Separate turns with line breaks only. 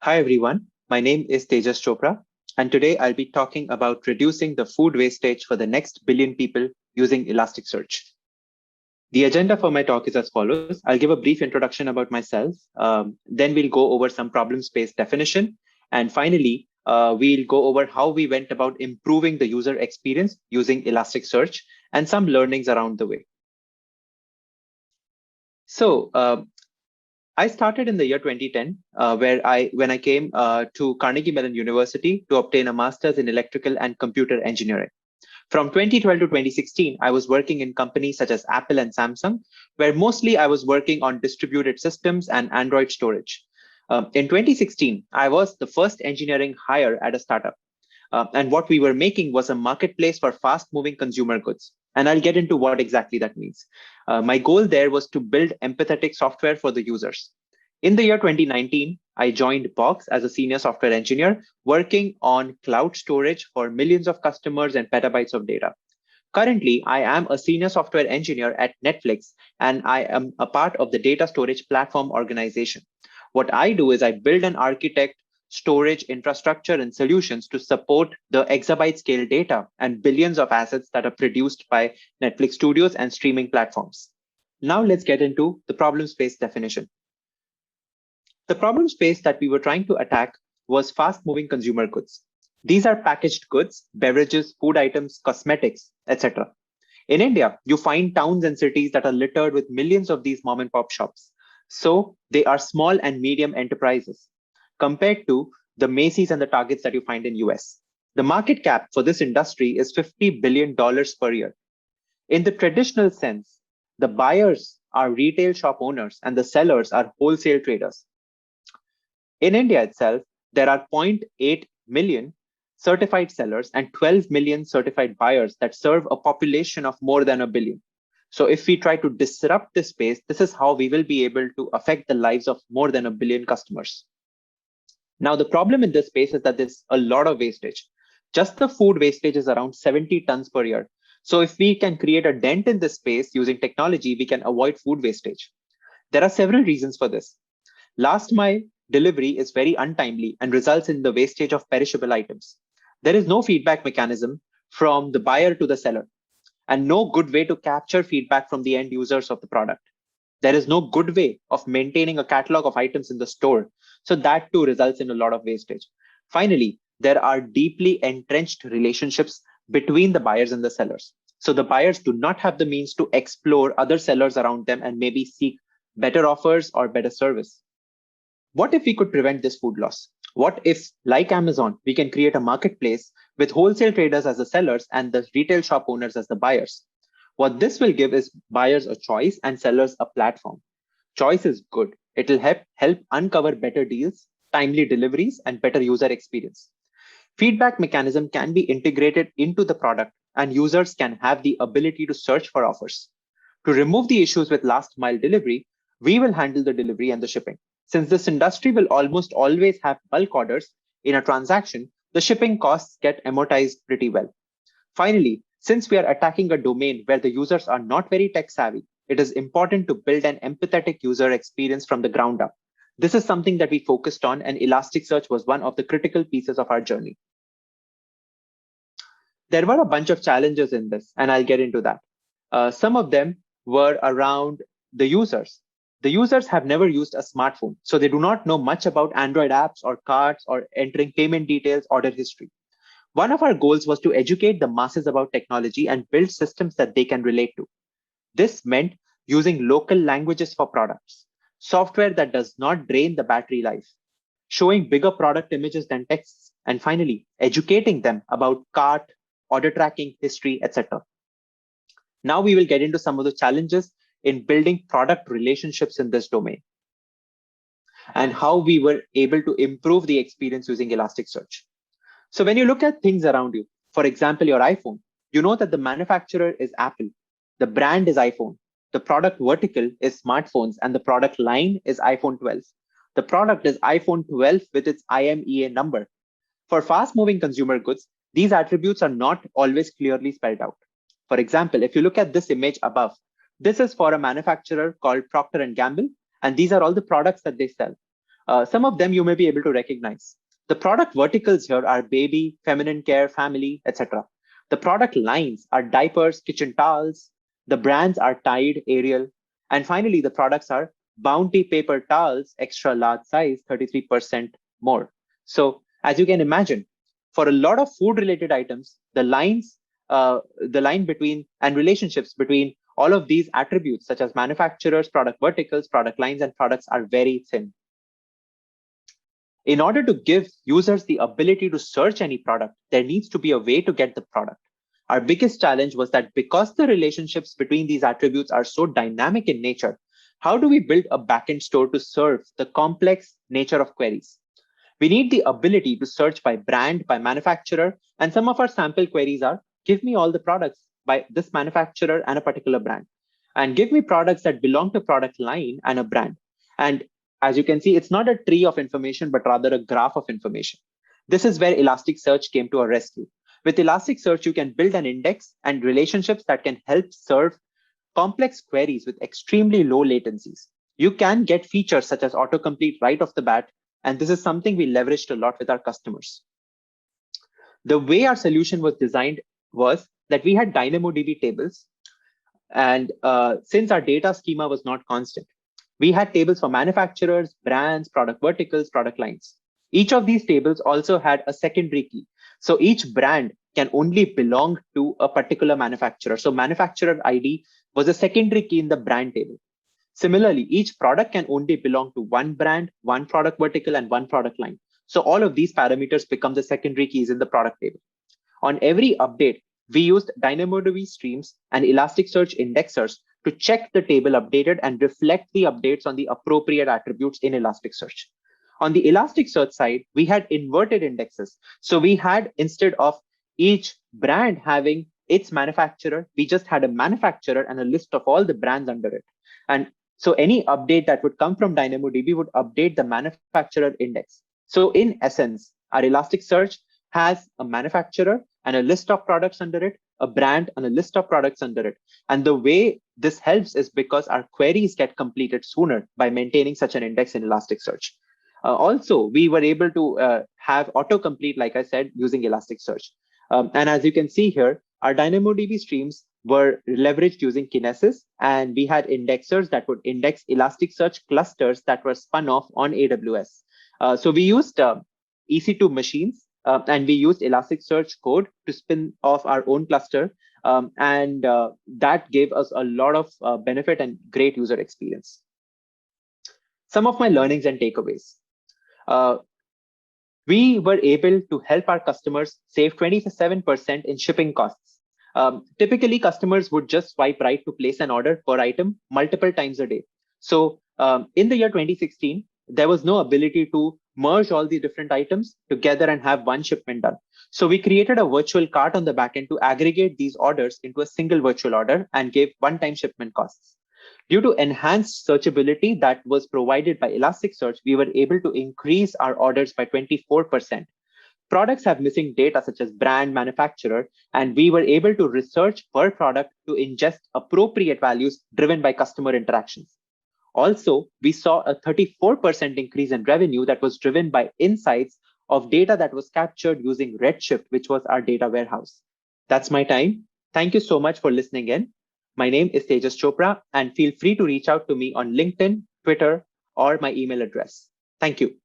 Hi everyone, my name is Tejas Chopra, and today I'll be talking about reducing the food wastage for the next billion people using Elasticsearch. The agenda for my talk is as follows. I'll give a brief introduction about myself, then we'll go over some problem space definition, and finally, we'll go over how we went about improving the user experience using Elasticsearch and some learnings around the way. So, I started in the year 2010, when I came to Carnegie Mellon University to obtain a master's in electrical and computer engineering. From 2012 to 2016, I was working in companies such as Apple and Samsung, where mostly I was working on distributed systems and Android storage. In 2016, I was the first engineering hire at a startup. And what we were making was a marketplace for fast moving consumer goods. And I'll get into what exactly that means. My goal there was to build empathetic software for the users. In the year 2019, I joined Box as a senior software engineer, working on cloud storage for millions of customers and petabytes of data. Currently, I am a senior software engineer at Netflix, and I am a part of the data storage platform organization. What I do is I build and architect storage infrastructure and solutions to support the exabyte scale data and billions of assets that are produced by Netflix studios and streaming platforms. Now let's get into the problem space definition. The problem space that we were trying to attack was fast moving consumer goods. These are packaged goods, beverages, food items, cosmetics, etc. In India, you find towns and cities that are littered with millions of these mom and pop shops. So they are small and medium enterprises compared to the Macy's and the Targets that you find in US. The market cap for this industry is $50 billion per year. In the traditional sense, the buyers are retail shop owners and the sellers are wholesale traders. In India itself, there are 0.8 million certified sellers and 12 million certified buyers that serve a population of more than a billion. So if we try to disrupt this space, this is how we will be able to affect the lives of more than a billion customers. Now, the problem in this space is that there's a lot of wastage. Just the food wastage is around 70 tons per year. So if we can create a dent in this space using technology, we can avoid food wastage. There are several reasons for this. Last mile delivery is very untimely and results in the wastage of perishable items. There is no feedback mechanism from the buyer to the seller, and no good way to capture feedback from the end users of the product. There is no good way of maintaining a catalog of items in the store. So that too results in a lot of wastage. Finally, there are deeply entrenched relationships between the buyers and the sellers. So the buyers do not have the means to explore other sellers around them and maybe seek better offers or better service. What if we could prevent this food loss? What if, like Amazon, we can create a marketplace with wholesale traders as the sellers and the retail shop owners as the buyers? What this will give is buyers a choice and sellers a platform. Choice is good. It will help uncover better deals, timely deliveries, and better user experience. Feedback mechanism can be integrated into the product, and users can have the ability to search for offers. To remove the issues with last mile delivery, we will handle the delivery and the shipping. Since this industry will almost always have bulk orders in a transaction, the shipping costs get amortized pretty well. Finally, since we are attacking a domain where the users are not very tech savvy, it is important to build an empathetic user experience from the ground up. This is something that we focused on, and Elasticsearch was one of the critical pieces of our journey. There were a bunch of challenges in this, and I'll get into that. Some of them were around the users. The users have never used a smartphone, so they do not know much about Android apps or cards or entering payment details, order history. One of our goals was to educate the masses about technology and build systems that they can relate to. This meant using local languages for products, software that does not drain the battery life, showing bigger product images than texts, and finally, educating them about cart, order tracking, history, etc. Now we will get into some of the challenges in building product relationships in this domain and how we were able to improve the experience using Elasticsearch. So when you look at things around you, for example, your iPhone, you know that the manufacturer is Apple, the brand is iPhone, the product vertical is smartphones, and the product line is iPhone 12. The product is iPhone 12 with its IMEA number. For fast moving consumer goods, these attributes are not always clearly spelled out. For example, if you look at this image above, this is for a manufacturer called Procter & Gamble, and these are all the products that they sell. Some of them you may be able to recognize. The product verticals here are baby, feminine care, family, etc. The product lines are diapers, kitchen towels. The brands are Tide, Ariel. And finally, the products are Bounty paper towels, extra large size, 33% more. So as you can imagine, for a lot of food related items, the line between and relationships between all of these attributes, such as manufacturers, product verticals, product lines, and products, are very thin. In order to give users the ability to search any product, there needs to be a way to get the product. Our biggest challenge was that because the relationships between these attributes are so dynamic in nature, how do we build a backend store to serve the complex nature of queries? We need the ability to search by brand, by manufacturer, and some of our sample queries are, give me all the products by this manufacturer and a particular brand, and give me products that belong to product line and a brand. And as you can see, it's not a tree of information, but rather a graph of information. This is where Elasticsearch came to our rescue. With Elasticsearch, you can build an index and relationships that can help serve complex queries with extremely low latencies. You can get features such as autocomplete right off the bat, and this is something we leveraged a lot with our customers. The way our solution was designed was that we had DynamoDB tables, and since our data schema was not constant, we had tables for manufacturers, brands, product verticals, product lines. Each of these tables also had a secondary key. So each brand can only belong to a particular manufacturer. So manufacturer ID was a secondary key in the brand table. Similarly, each product can only belong to one brand, one product vertical, and one product line. So all of these parameters become the secondary keys in the product table. On every update, we used DynamoDB streams and Elasticsearch indexers to check the table updated and reflect the updates on the appropriate attributes in Elasticsearch. On the Elasticsearch side, we had inverted indexes. So we had, instead of each brand having its manufacturer, we just had a manufacturer and a list of all the brands under it. And so any update that would come from DynamoDB would update the manufacturer index. So in essence, our Elasticsearch has a manufacturer and a list of products under it, a brand and a list of products under it. And the way this helps is because our queries get completed sooner by maintaining such an index in Elasticsearch. Also, we were able to have autocomplete, like I said, using Elasticsearch. And as you can see here, our DynamoDB streams were leveraged using Kinesis, and we had indexers that would index Elasticsearch clusters that were spun off on AWS. So we used EC2 machines, and we used Elasticsearch code to spin off our own cluster. And that gave us a lot of benefit and great user experience. Some of my learnings and takeaways. We were able to help our customers save 27% in shipping costs. Typically, customers would just swipe right to place an order per item multiple times a day. So in the year 2016, there was no ability to merge all the different items together and have one shipment done. So we created a virtual cart on the backend to aggregate these orders into a single virtual order and gave one-time shipment costs. Due to enhanced searchability that was provided by Elasticsearch, we were able to increase our orders by 24%. Products have missing data such as brand, manufacturer, and we were able to research per product to ingest appropriate values driven by customer interactions. Also, we saw a 34% increase in revenue that was driven by insights of data that was captured using Redshift, which was our data warehouse. That's my time. Thank you so much for listening in. My name is Tejas Chopra, and feel free to reach out to me on LinkedIn, Twitter, or my email address. Thank you.